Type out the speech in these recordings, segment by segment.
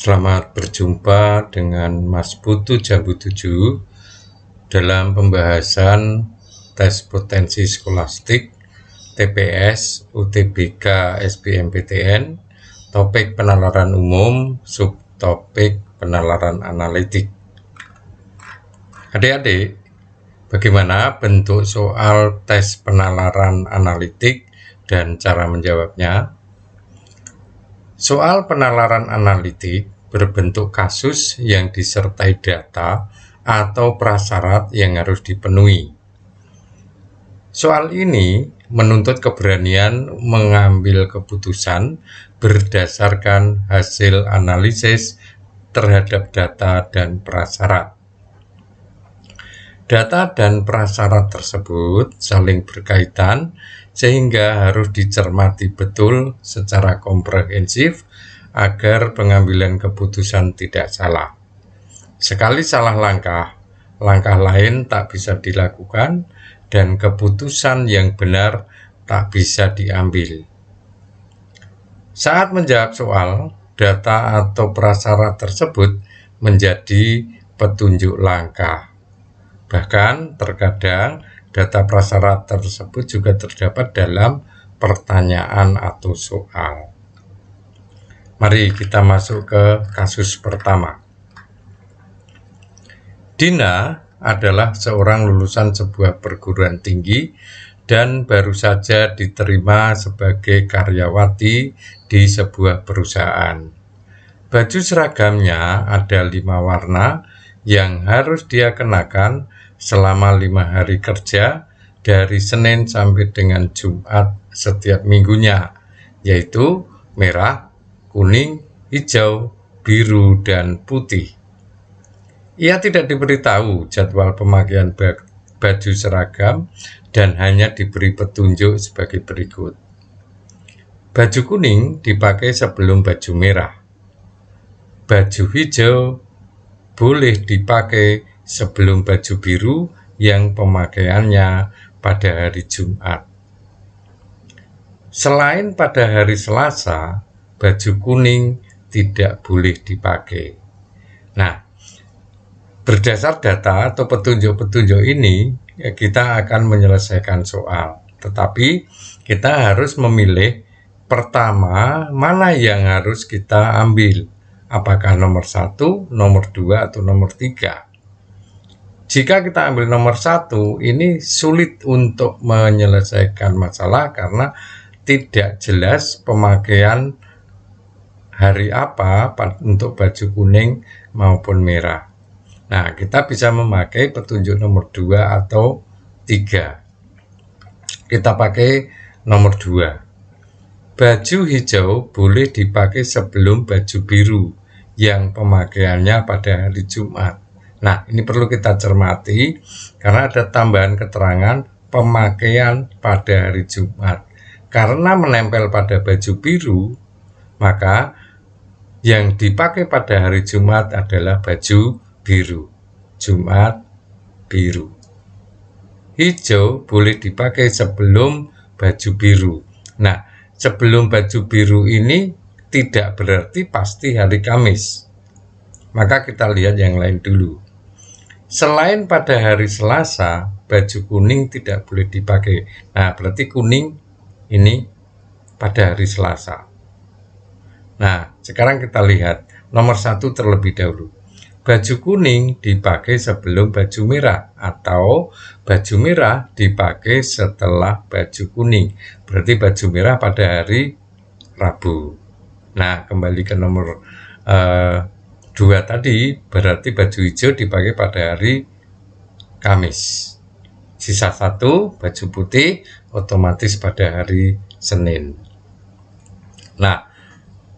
Selamat berjumpa dengan Mas Putu Jambu 7 dalam pembahasan tes potensi skolastik TPS UTBK SBMPTN, topik penalaran umum, subtopik penalaran analitik. Adik-adik, bagaimana bentuk soal tes penalaran analitik dan cara menjawabnya? Soal penalaran analitik berbentuk kasus yang disertai data atau prasyarat yang harus dipenuhi. Soal ini menuntut keberanian mengambil keputusan berdasarkan hasil analisis terhadap data dan prasyarat. Data dan prasyarat tersebut saling berkaitan sehingga harus dicermati betul secara komprehensif agar pengambilan keputusan tidak salah. Sekali salah langkah lain tak bisa dilakukan dan keputusan yang benar tak bisa diambil. Saat menjawab soal, data atau prasyarat tersebut menjadi petunjuk langkah. Bahkan terkadang data prasyarat tersebut juga terdapat dalam pertanyaan atau soal. Mari kita masuk ke kasus pertama. Dina adalah seorang lulusan sebuah perguruan tinggi dan baru saja diterima sebagai karyawati di sebuah perusahaan. Baju seragamnya ada 5 warna yang harus dia kenakan selama 5 hari kerja dari Senin sampai dengan Jumat setiap minggunya, yaitu merah, kuning, hijau, biru, dan putih. Ia tidak diberitahu jadwal pemakaian baju seragam dan hanya diberi petunjuk sebagai berikut. Baju kuning dipakai sebelum baju merah. Baju hijau boleh dipakai sebelum baju biru yang pemakaiannya pada hari Jumat. Selain pada hari Selasa, baju kuning tidak boleh dipakai. Nah, berdasar data atau petunjuk-petunjuk ini, kita akan menyelesaikan soal. Tetapi kita harus memilih pertama mana yang harus kita ambil. Apakah nomor 1, nomor 2, atau nomor 3? Jika kita ambil nomor 1, ini sulit untuk menyelesaikan masalah karena tidak jelas pemakaian hari apa untuk baju kuning maupun merah. Nah, kita bisa memakai petunjuk nomor 2 atau 3. Kita pakai nomor 2. Baju hijau boleh dipakai sebelum baju biru yang pemakaiannya pada hari Jumat. Nah, ini perlu kita cermati karena ada tambahan keterangan pemakaian pada hari Jumat. Karena menempel pada baju biru, maka yang dipakai pada hari Jumat adalah baju biru. Jumat biru. Hijau boleh dipakai sebelum baju biru. Nah, sebelum baju biru ini tidak berarti pasti hari Kamis. Maka kita lihat yang lain dulu. Selain pada hari Selasa, baju kuning tidak boleh dipakai. Nah, berarti kuning ini pada hari Selasa. Nah, sekarang kita lihat nomor 1 terlebih dahulu. Baju kuning dipakai sebelum baju merah atau baju merah dipakai setelah baju kuning. Berarti baju merah pada hari Rabu. Nah, kembali ke nomor 2 tadi, berarti baju hijau dipakai pada hari Kamis. Sisa 1, baju putih, otomatis pada hari Senin. Nah,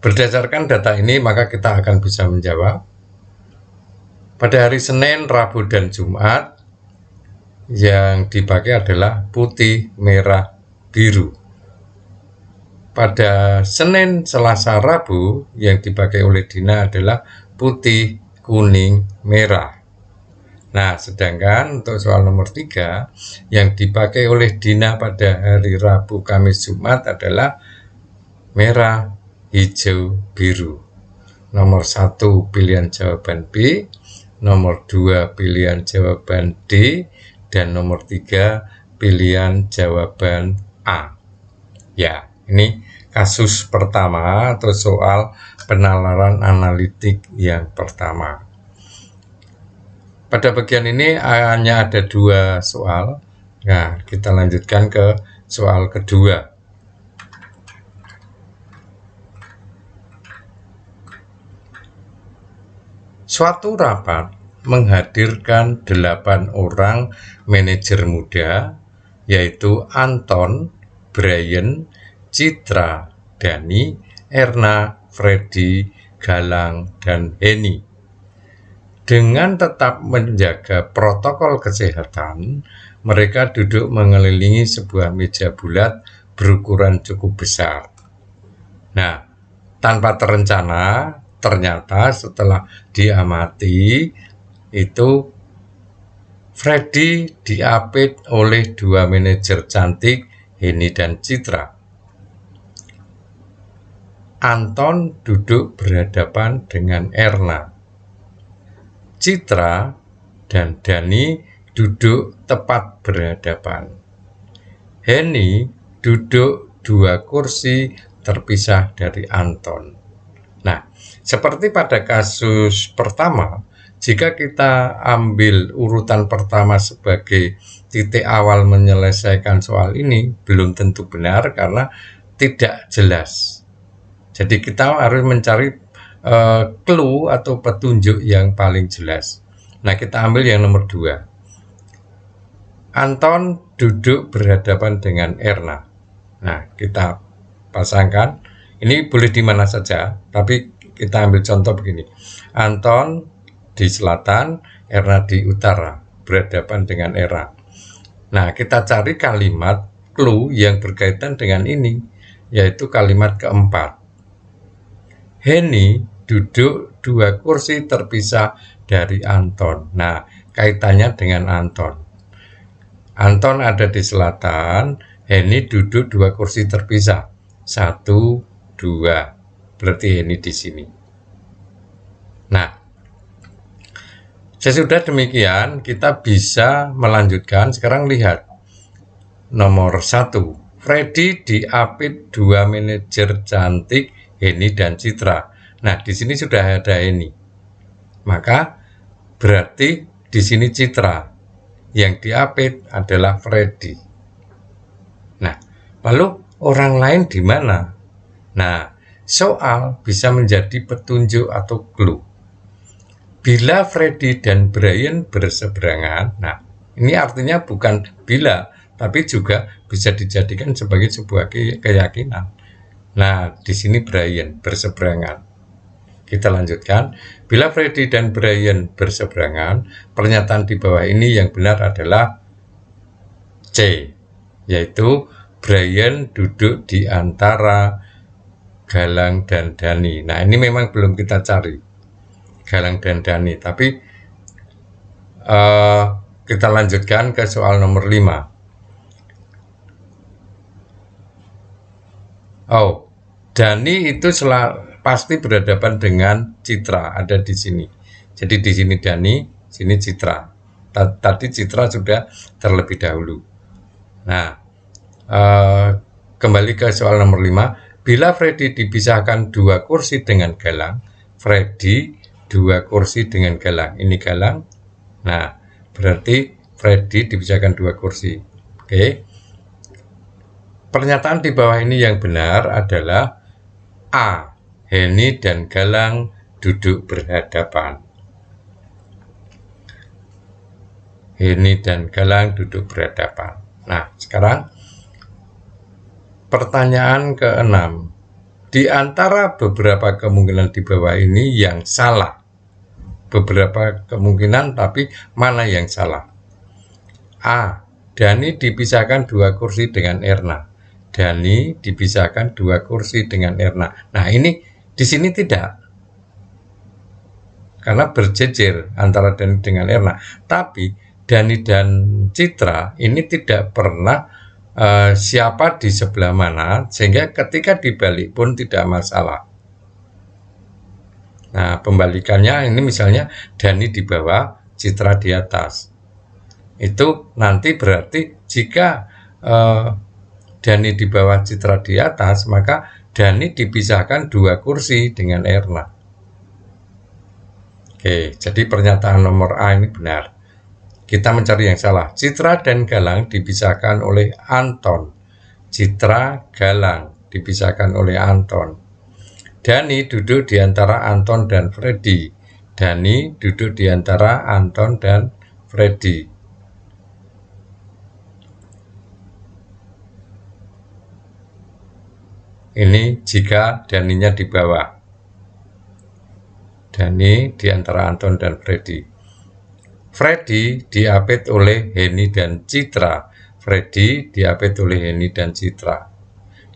berdasarkan data ini, maka kita akan bisa menjawab. Pada hari Senin, Rabu, dan Jumat, yang dipakai adalah putih, merah, biru. Pada Senin, Selasa, Rabu, yang dipakai oleh Dina adalah putih, kuning, merah. Nah, sedangkan untuk soal nomor 3, yang dipakai oleh Dina pada hari Rabu, Kamis, Jumat adalah merah, hijau, biru. nomor 1 pilihan jawaban B, nomor 2 pilihan jawaban D, dan nomor 3 pilihan jawaban A. Ya, ini kasus pertama atau soal penalaran analitik yang pertama. Pada bagian ini hanya ada 2 soal. Nah, kita lanjutkan ke soal kedua. Suatu rapat menghadirkan 8 orang manajer muda, yaitu Anton, Brian, Citra, Dani, Erna, Freddy, Galang, dan Henny. Dengan tetap menjaga protokol kesehatan, mereka duduk mengelilingi sebuah meja bulat berukuran cukup besar. Nah, tanpa terencana, ternyata setelah diamati, itu Freddy diapit oleh 2 manajer cantik, Henny dan Citra. Anton duduk berhadapan dengan Erna. Citra dan Dani duduk tepat berhadapan. Henny duduk 2 kursi terpisah dari Anton. Nah, seperti pada kasus pertama, jika kita ambil urutan pertama sebagai titik awal menyelesaikan soal ini, belum tentu benar karena tidak jelas. Jadi kita harus mencari clue atau petunjuk yang paling jelas. Nah, kita ambil yang nomor 2. Anton duduk berhadapan dengan Erna. Nah, kita pasangkan. Ini boleh di mana saja, tapi kita ambil contoh begini. Anton di selatan, Erna di utara, berhadapan dengan Erna. Nah, kita cari kalimat clue yang berkaitan dengan ini, yaitu kalimat keempat. Henny duduk 2 kursi terpisah dari Anton. Nah, kaitannya dengan Anton. Anton ada di selatan, Henny duduk 2 kursi terpisah. 1, 2. Berarti Henny di sini. Nah, sesudah demikian kita bisa melanjutkan. Sekarang lihat. Nomor 1. Freddy diapit 2 manajer cantik, Henny dan Citra. Nah, di sini sudah ada Henny. Maka berarti di sini Citra. Yang diapit adalah Freddy. Nah, lalu orang lain di mana? Nah, soal bisa menjadi petunjuk atau clue. Bila Freddy dan Brian berseberangan, nah ini artinya bukan bila, tapi juga bisa dijadikan sebagai sebuah keyakinan. Nah, di sini Brian berseberangan. Kita lanjutkan. Bila Freddy dan Brian berseberangan, pernyataan di bawah ini yang benar adalah C, yaitu Brian duduk di antara Galang dan Dani. Nah, ini memang belum kita cari Galang dan Dani, tapi kita lanjutkan ke soal nomor 5. Oh, Dani itu pasti berhadapan dengan Citra, ada di sini. Jadi di sini Dani, sini Citra. Tadi Citra sudah terlebih dahulu. Nah, kembali ke soal nomor 5. Bila Freddy dipisahkan 2 kursi dengan Galang, Freddy 2 kursi dengan Galang. Ini Galang. Nah, berarti Freddy dipisahkan 2 kursi. Oke. Pernyataan di bawah ini yang benar adalah A. Henny dan Galang duduk berhadapan. Henny dan Galang duduk berhadapan. Nah, sekarang pertanyaan ke-6. Di antara beberapa kemungkinan di bawah ini yang salah. Beberapa kemungkinan, tapi mana yang salah? A. Dani dipisahkan 2 kursi dengan Erna. Dani dipisahkan 2 kursi dengan Erna. Nah, ini di sini tidak. Karena berjejer antara Dani dengan Erna. Tapi Dani dan Citra ini tidak pernah siapa di sebelah mana, sehingga ketika dibalik pun tidak masalah. Nah, pembalikannya ini misalnya Dani di bawah, Citra di atas. Itu nanti berarti jika Dani di bawah, Citra di atas, maka Dani dipisahkan 2 kursi dengan Erna. Oke, jadi pernyataan nomor A ini benar. Kita mencari yang salah. Citra dan Galang dipisahkan oleh Anton. Citra, Galang dipisahkan oleh Anton. Dani duduk di antara Anton dan Freddy. Dani duduk di antara Anton dan Freddy. Ini jika Daninya di bawah. Dani di antara Anton dan Freddy. Freddy diapit oleh Heni dan Citra. Freddy diapit oleh Heni dan Citra.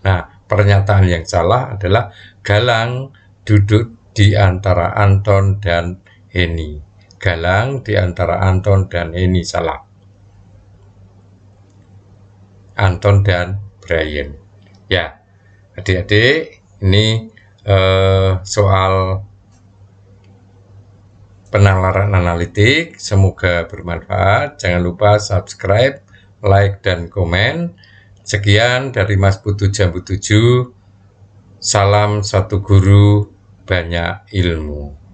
Nah, pernyataan yang salah adalah Galang duduk di antara Anton dan Heni. Galang di antara Anton dan Heni, salah. Anton dan Brian. Ya, adik-adik, ini soal penalaran analitik, semoga bermanfaat. Jangan lupa subscribe, like, dan komen. Sekian dari Mas Putu Jambu 7. Salam satu guru, banyak ilmu.